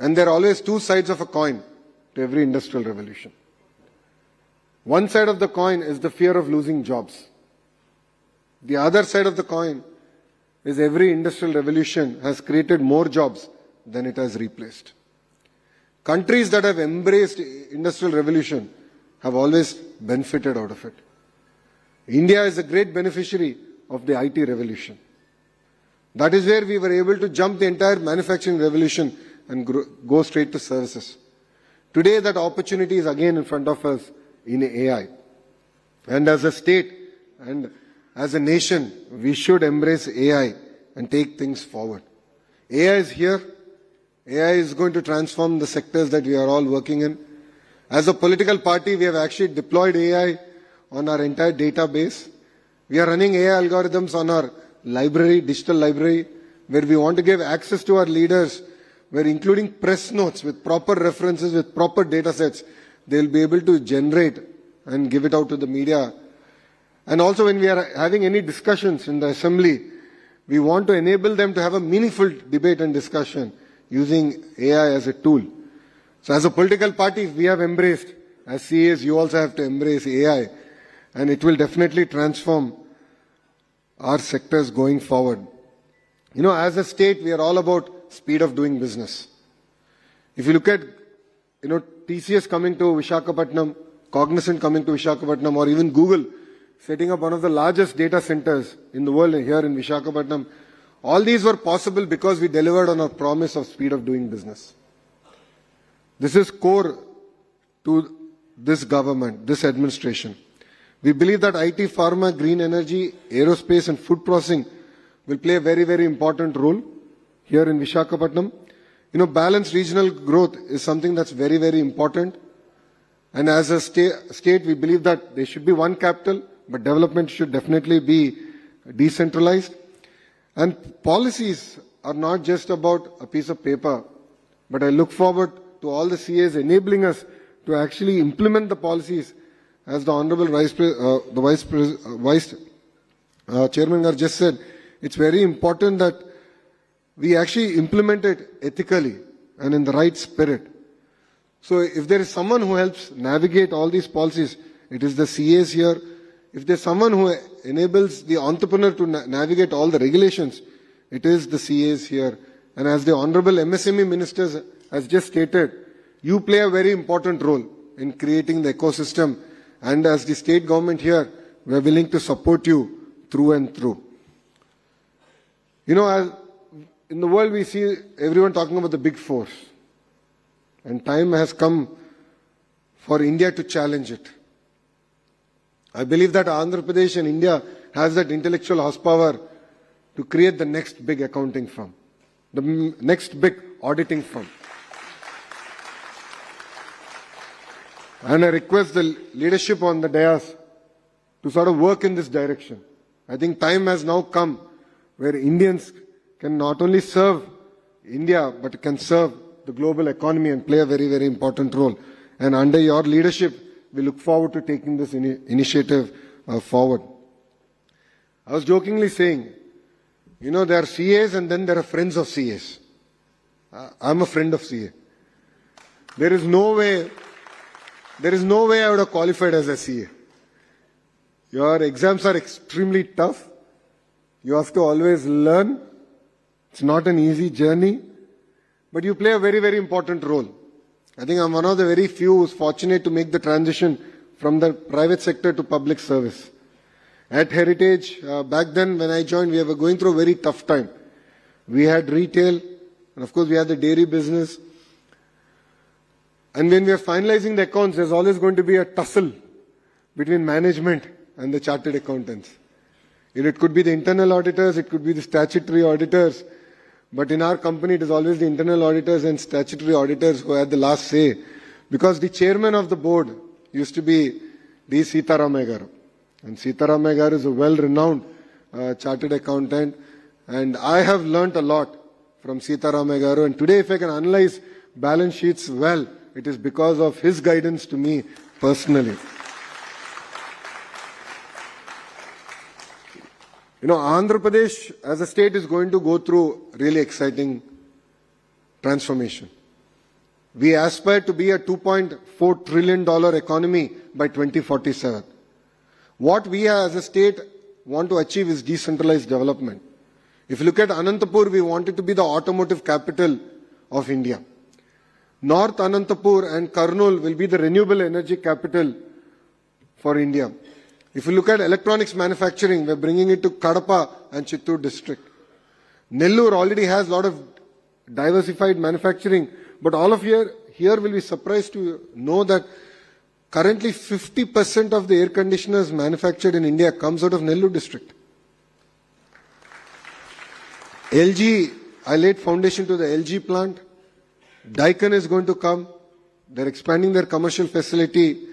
And there are always two sides of a coin to every industrial revolution. One side of the coin is the fear of losing jobs. The other side of the coin is every industrial revolution has created more jobs than it has replaced. Countries that have embraced industrial revolution have always benefited out of it. India is a great beneficiary of the IT revolution. That is where we were able to jump the entire manufacturing revolution and go straight to services. Today that opportunity is again in front of us in AI. And as a state and as a nation, we should embrace AI and take things forward. AI is here. AI is going to transform the sectors that we are all working in. As a political party, we have actually deployed AI on our entire database. We are running AI algorithms on our library, digital library, where we want to give access to our leaders, where including press notes with proper references, with proper data sets, they'll be able to generate and give it out to the media. And also when we are having any discussions in the assembly, we want to enable them to have a meaningful debate and discussion using AI as a tool. So as a political party, we have embraced, as CAs, you also have to embrace AI, and it will definitely transform our sectors going forward. You know, as a state, we are all about speed of doing business. If you look at, TCS coming to Visakhapatnam, Cognizant coming to Visakhapatnam, or even Google setting up one of the largest data centers in the world here in Visakhapatnam, all these were possible because we delivered on our promise of speed of doing business. This is core to this government, this administration. We believe that IT, pharma, green energy, aerospace and food processing will play a very, very important role here in Visakhapatnam. Balanced regional growth is something that's very, very important. And as a state, we believe that there should be one capital, but development should definitely be decentralized. And policies are not just about a piece of paper, but I look forward to all the CAs enabling us to actually implement the policies. As the Honorable Vice Chairman Gar just said, it's very important that we actually implement it ethically and in the right spirit. So if there is someone who helps navigate all these policies, it is the CAs here. If there's someone who enables the entrepreneur to navigate all the regulations, it is the CAs here. And as the Honorable MSME Minister has just stated, you play a very important role in creating the ecosystem. And as the state government here, we are willing to support you through and through. As in the world we see everyone talking about the big four. And time has come for India to challenge it. I believe that Andhra Pradesh and India has that intellectual horsepower to create the next big accounting firm, the next big auditing firm. And I request the leadership on the dais to sort of work in this direction. I think time has now come where Indians can not only serve India, but can serve the global economy and play a very, very important role. And under your leadership, we look forward to taking this initiative forward. I was jokingly saying, there are CAs and then there are friends of CAs. I'm a friend of CA. There is no way I would have qualified as a CA. Your exams are extremely tough. You have to always learn. It's not an easy journey, but you play a very, very important role. I think I'm one of the very few who's fortunate to make the transition from the private sector to public service. At Heritage, back then when I joined, we were going through a very tough time. We had retail, and of course we had the dairy business. And when we are finalizing the accounts, there's always going to be a tussle between management and the chartered accountants. It could be the internal auditors, it could be the statutory auditors. But in our company, it is always the internal auditors and statutory auditors who had the last say. Because the chairman of the board used to be D. Sitaramaya Garu. And Sitaramaya Garu is a well-renowned chartered accountant. And I have learnt a lot from Sitaramaya Garu. And today, if I can analyze balance sheets well, it is because of his guidance to me personally. Andhra Pradesh as a state is going to go through really exciting transformation. We aspire to be a $2.4 trillion economy by 2047. What we as a state want to achieve is decentralized development. If you look at Anantapur, we want it to be the automotive capital of India. North Anantapur and Kurnool will be the renewable energy capital for India. If you look at electronics manufacturing, we're bringing it to Kadapa and Chittoor district. Nellore already has a lot of diversified manufacturing, but all of here will be surprised to know that currently 50% of the air conditioners manufactured in India comes out of Nellore district. LG, I laid foundation to the LG plant. Daikin is going to come. They're expanding their commercial facility.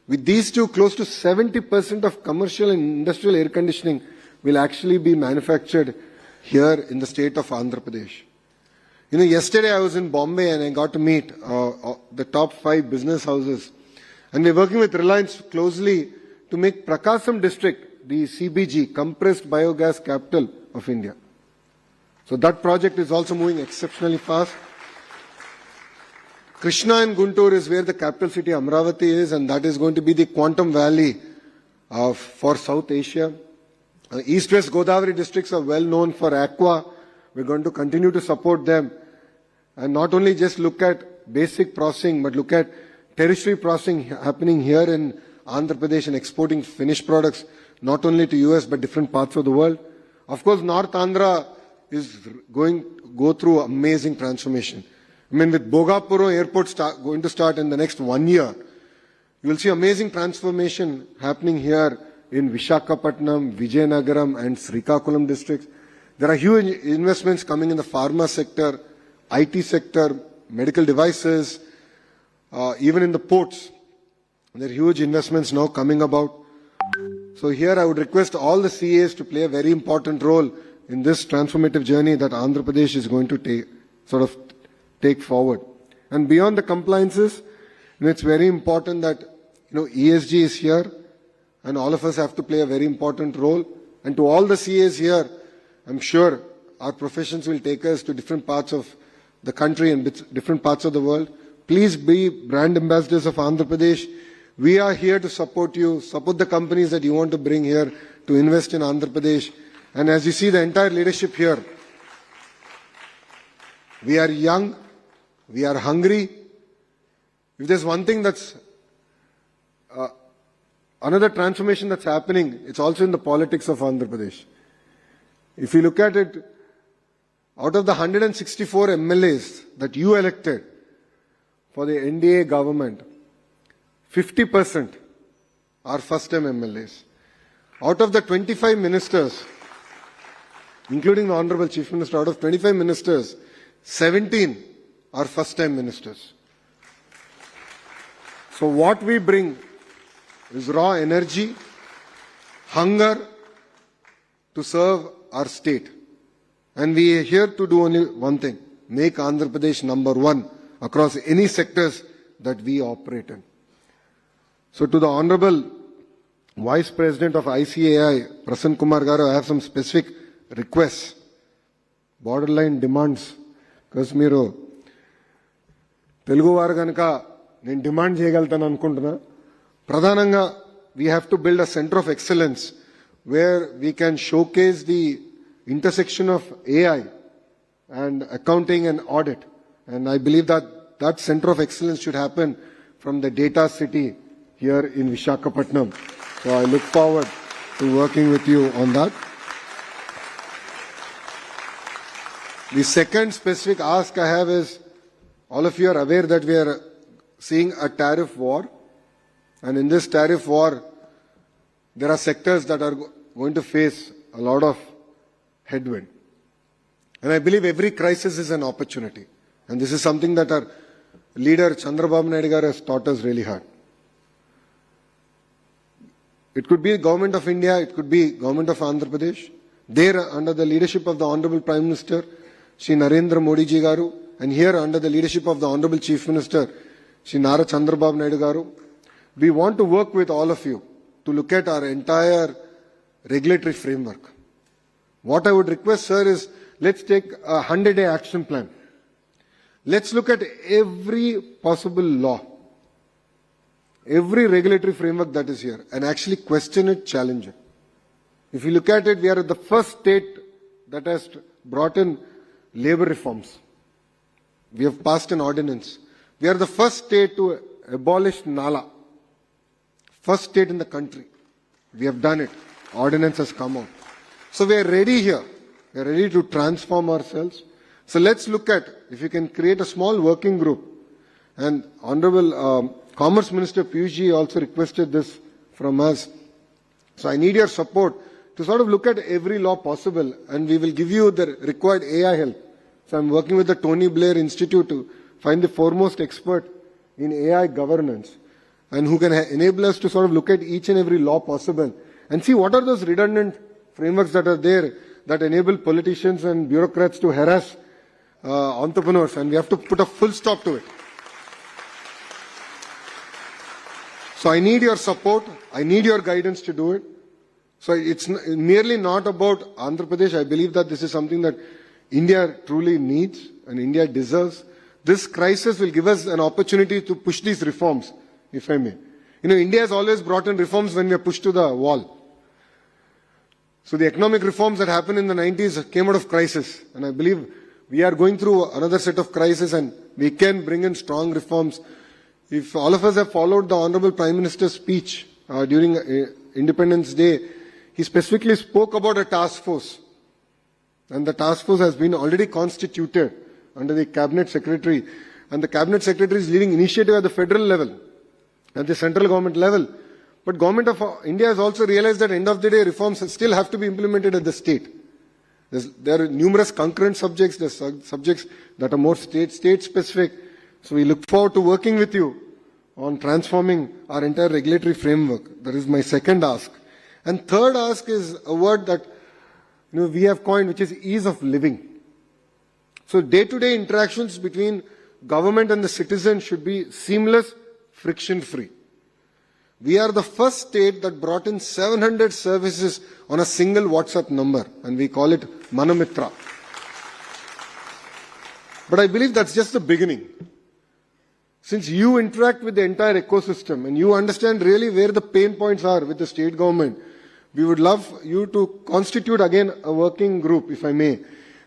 With these two, close to 70% of commercial and industrial air conditioning will actually be manufactured here in the state of Andhra Pradesh. You know, yesterday I was in Bombay and I got to meet the top 5 business houses. And we're working with Reliance closely to make Prakasam district the CBG, compressed biogas capital of India. So that project is also moving exceptionally fast. Krishna and Guntur is where the capital city Amravati is, and that is going to be the quantum valley for South Asia. East-West Godavari districts are well known for aqua. We're going to continue to support them. And not only just look at basic processing, but look at tertiary processing happening here in Andhra Pradesh and exporting finished products, not only to US, but different parts of the world. Of course, North Andhra is going to go through amazing transformation. I mean, with Bogapuro Airport going to start in the next 1 year, you will see amazing transformation happening here in Vishakhapatnam, Vijayanagaram and Srikakulam districts. There are huge investments coming in the pharma sector, IT sector, medical devices, even in the ports. There are huge investments now coming about. So here I would request all the CAs to play a very important role in this transformative journey that Andhra Pradesh is going to take forward. And beyond the compliances, it's very important that ESG is here, and all of us have to play a very important role. And to all the CAs here, I'm sure our professions will take us to different parts of the country and different parts of the world. Please be brand ambassadors of Andhra Pradesh. We are here to support you, support the companies that you want to bring here to invest in Andhra Pradesh. And as you see the entire leadership here, we are young, we are hungry. If there's one thing that's another transformation that's happening, it's also in the politics of Andhra Pradesh. If you look at it, out of the 164 MLAs that you elected for the NDA government, 50% are first-time MLAs. Out of the 25 ministers, including the Honorable Chief Minister, out of 25 ministers, 17 are first-time ministers. So what we bring is raw energy, hunger to serve our state. And we are here to do only one thing, make Andhra Pradesh number 1 across any sectors that we operate in. So to the Honorable Vice President of ICAI, Prasanna Kumar Garu, I have some specific requests, borderline demands, because మీరు తెలుగు వారు కనుక నేను demand చేయగలుగుతాను అనుకుంటున్నా. ప్రధానంగా we have to build a center of excellence where we can showcase the intersection of AI and accounting and audit. And I believe that that center of excellence should happen from the data city here in Vishakhapatnam. So I look forward to working with you on that. The second specific ask I have is, all of you are aware that we are seeing a tariff war. And in this tariff war, there are sectors that are going to face a lot of headwind. And I believe every crisis is an opportunity. And this is something that our leader Chandrababu Naidu garu has taught us really hard. It could be Government of India, it could be Government of Andhra Pradesh. There, under the leadership of the Honorable Prime Minister, Shri Narendra Modi ji garu, and here under the leadership of the Honorable Chief Minister, Shri Nara Chandrababu Naidu garu, we want to work with all of you to look at our entire regulatory framework. What I would request, sir, is let's take a 100-day action plan. Let's look at every possible law, every regulatory framework that is here, and actually question it, challenge it. If you look at it, we are the first state that has brought in labor reforms. We have passed an ordinance. We are the first state to abolish Nara. First state in the country. We have done it. Ordinance has come out. So we are ready here. We are ready to transform ourselves. So let's look at if you can create a small working group. And Honorable Commerce Minister Piyush also requested this from us. So I need your support to sort of look at every law possible, and we will give you the required AI help. So I'm working with the Tony Blair Institute to find the foremost expert in AI governance and who can enable us to sort of look at each and every law possible and see what are those redundant frameworks that are there that enable politicians and bureaucrats to harass entrepreneurs, and we have to put a full stop to it. So I need your support. I need your guidance to do it. So it's merely not about Andhra Pradesh. I believe that this is something that India truly needs and India deserves. This crisis will give us an opportunity to push these reforms, if I may. You know, India has always brought in reforms when we are pushed to the wall. So the economic reforms that happened in the 90s came out of crisis. And I believe we are going through another set of crisis and we can bring in strong reforms. If all of us have followed the Honorable Prime Minister's speech during Independence Day, he specifically spoke about a task force. And the task force has been already constituted under the Cabinet Secretary. And the Cabinet Secretary is leading initiative at the federal level, at the central government level. But Government of India has also realized that at the end of the day, reforms still have to be implemented at the state. There are numerous concurrent subjects. There are subjects that are more state-specific. So we look forward to working with you on transforming our entire regulatory framework. That is my second ask. And third ask is a word that we have coined, which is ease of living. So day-to-day interactions between government and the citizen should be seamless, friction-free. We are the first state that brought in 700 services on a single WhatsApp number, and we call it Manamitra. But I believe that's just the beginning. Since you interact with the entire ecosystem and you understand really where the pain points are with the state government, we would love you to constitute again a working group, if I may,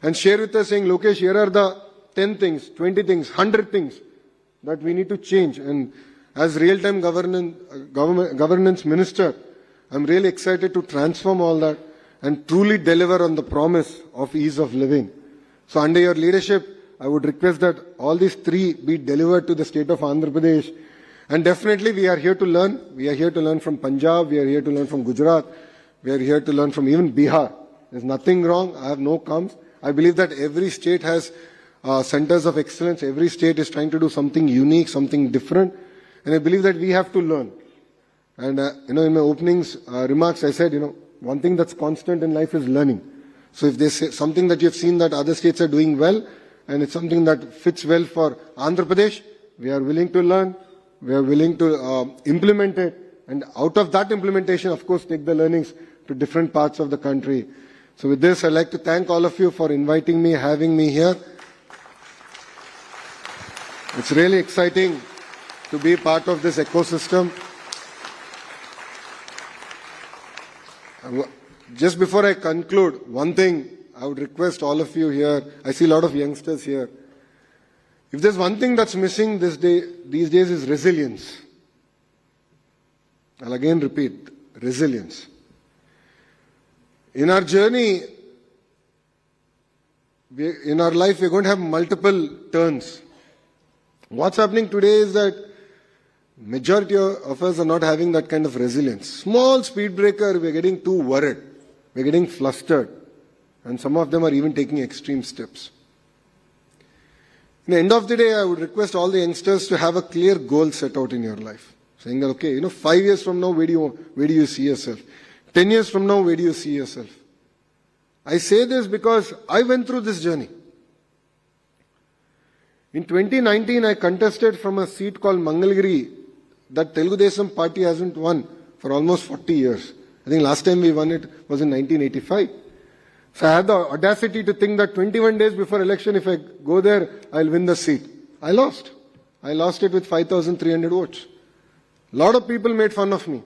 and share with us saying, Lokesh, here are the 10 things, 20 things, 100 things that we need to change. And as real-time governance minister, I'm really excited to transform all that and truly deliver on the promise of ease of living. So under your leadership, I would request that all these three be delivered to the state of Andhra Pradesh. And definitely we are here to learn. We are here to learn from Punjab. We are here to learn from Gujarat. We are here to learn from even Bihar. There's nothing wrong. I have no qualms. I believe that every state has centers of excellence. Every state is trying to do something unique, something different. And I believe that we have to learn. And, in my openings remarks, I said, one thing that's constant in life is learning. So if there's something that you've seen that other states are doing well, and it's something that fits well for Andhra Pradesh, we are willing to learn. We are willing to implement it. And out of that implementation, of course, take the learnings to different parts of the country. So with this, I'd like to thank all of you for inviting me, having me here. It's really exciting to be part of this ecosystem. Just before I conclude, one thing I would request all of you here, I see a lot of youngsters here. If there's one thing that's missing these days is resilience. I'll again repeat, resilience. In our journey, in our life, we're going to have multiple turns. What's happening today is that majority of us are not having that kind of resilience. Small speed breaker, we're getting too worried. We're getting flustered. And some of them are even taking extreme steps. In the end of the day, I would request all the youngsters to have a clear goal set out in your life. Saying that, okay, 5 years from now, where do you see yourself? 10 years from now, where do you see yourself? I say this because I went through this journey. In 2019, I contested from a seat called Mangalgiri that Telugu Desam party hasn't won for almost 40 years. I think last time we won it was in 1985. So I had the audacity to think that 21 days before election, if I go there, I'll win the seat. I lost. I lost it with 5,300 votes. A lot of people made fun of me.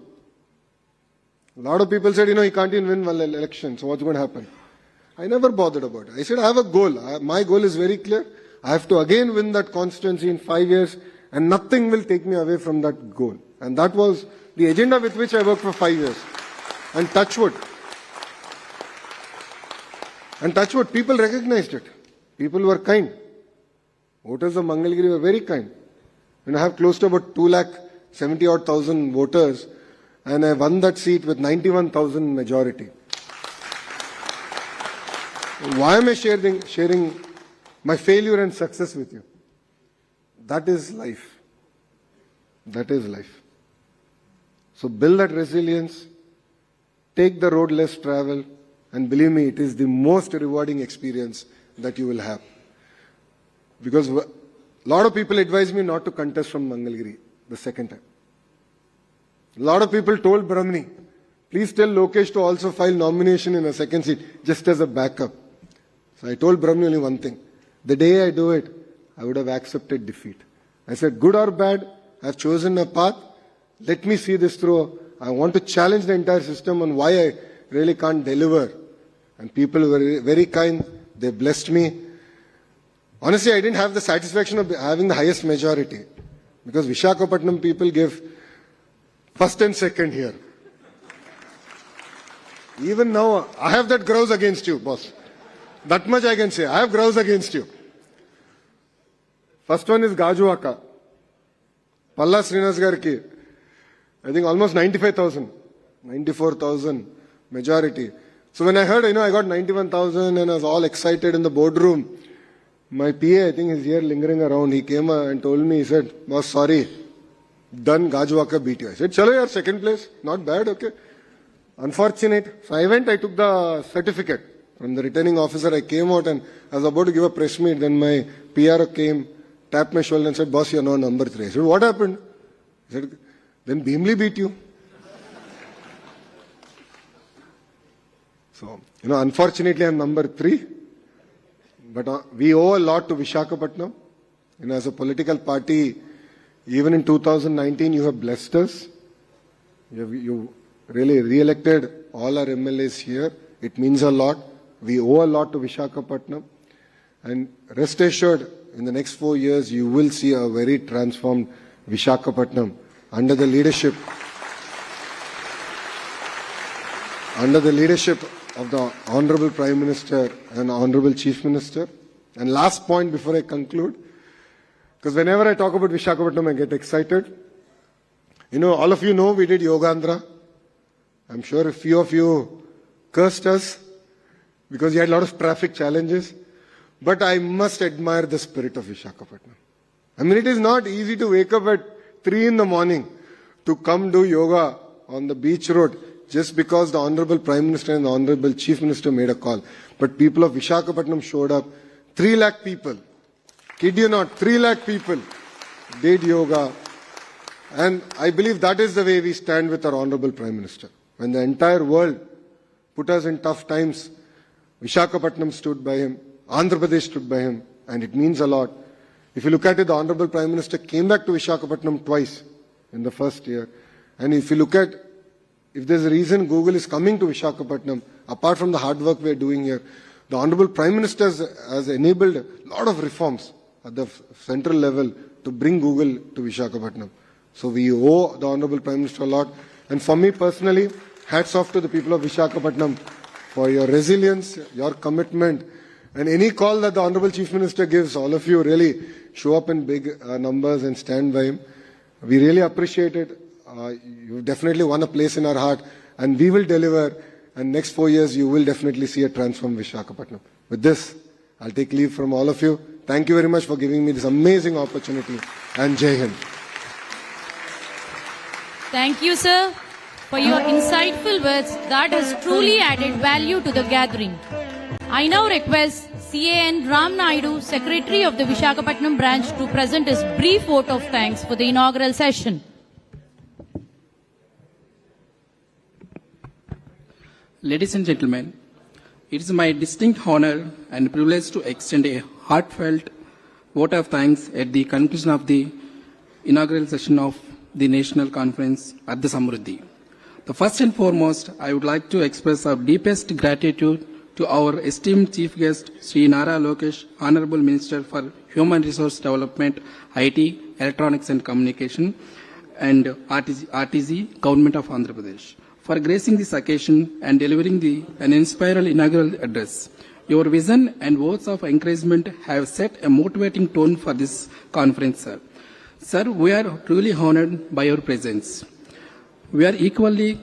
A lot of people said, he can't even win one election, so what's going to happen? I never bothered about it. I said, I have a goal. My goal is very clear. I have to again win that constituency in 5 years, and nothing will take me away from that goal. And that was the agenda with which I worked for 5 years. And touch wood. And touch wood, people recognized it. People were kind. Voters of Mangalgiri were very kind. And I have close to about 270,000 voters, and I won that seat with 91,000 majority. Why am I sharing my failure and success with you? That is life. That is life. So build that resilience, take the road less traveled, and believe me, it is the most rewarding experience that you will have. Because a lot of people advised me not to contest from Mangalgiri the second time. A lot of people told Brahmani, please tell Lokesh to also file nomination in a second seat, just as a backup. So I told Brahmani only one thing. The day I do it, I would have accepted defeat. I said, good or bad, I have chosen a path. Let me see this through. I want to challenge the entire system on why I really can't deliver. And people were very kind. They blessed me. Honestly, I didn't have the satisfaction of having the highest majority. Because Visakhapatnam people gave first and second here. Even now, I have that grouse against you, boss. That much I can say. I have grouse against you. First one is Gajuwaka. Palla Srinas Garki. I think almost 95,000. 94,000 majority. So when I heard, I got 91,000 and I was all excited in the boardroom. My PA, I think, is here lingering around. He came and told me, he said, boss, sorry. Done, Gajuwaka beat you. I said, chalo yaar, second place. Not bad, okay. Unfortunate. So I went, I took the certificate from the returning officer. I came out and I was about to give a press meet. Then my PR came, tapped my shoulder and said, boss, you're now number 3. I said, what happened? He said, then Bhimli beat you. So, unfortunately, I'm number 3. But we owe a lot to Visakhapatnam. As a political party, even in 2019, you have blessed us. You really re-elected all our MLAs here. It means a lot. We owe a lot to Visakhapatnam. And rest assured, in the next 4 years, you will see a very transformed Visakhapatnam under the leadership of the Honorable Prime Minister and Honorable Chief Minister. And last point before I conclude, because whenever I talk about Visakhapatnam, I get excited. All of you know we did Yogandhra. I'm sure a few of you cursed us because you had a lot of traffic challenges. But I must admire the spirit of Visakhapatnam. It is not easy to wake up at 3 in the morning to come do yoga on the beach road just because the Honorable Prime Minister and the Honorable Chief Minister made a call. But people of Visakhapatnam showed up. 3 lakh people. Kid you not, 3 lakh people did yoga. And I believe that is the way we stand with our Honorable Prime Minister. When the entire world put us in tough times, Visakhapatnam stood by him, Andhra Pradesh stood by him, and it means a lot. If you look at it, the Honorable Prime Minister came back to Visakhapatnam twice in the first year. And if you look at, if there's a reason Google is coming to Visakhapatnam, apart from the hard work we're doing here, the Honorable Prime Minister has enabled a lot of reforms at the central level to bring Google to Visakhapatnam. So we owe the Honorable Prime Minister a lot. And for me personally, hats off to the people of Visakhapatnam for your resilience, your commitment, and any call that the Honorable Chief Minister gives, all of you really show up in big numbers and stand by him. We really appreciate it. You've definitely won a place in our heart, and we will deliver. And next 4 years, you will definitely see a transformed Visakhapatnam. With this, I'll take leave from all of you. Thank you very much for giving me this amazing opportunity. And Jai Hind. Thank you, sir, for your insightful words that has truly added value to the gathering. I now request CAN Ram Naidu, Secretary of the Visakhapatnam branch, to present his brief vote of thanks for the inaugural session. Ladies and gentlemen, It is my distinct honor and privilege to extend a heartfelt vote of thanks at the conclusion of the inaugural session of the National Conference at the Samruddhi. The first and foremost, I would like to express our deepest gratitude to our esteemed Chief Guest, Sri Nara Lokesh, Honorable Minister for Human Resource Development, IT, Electronics and Communication, and RTZ, Government of Andhra Pradesh, for gracing this occasion and delivering an inspiring inaugural address. Your vision and words of encouragement have set a motivating tone for this conference, sir. Sir, we are truly honored by your presence. We are equally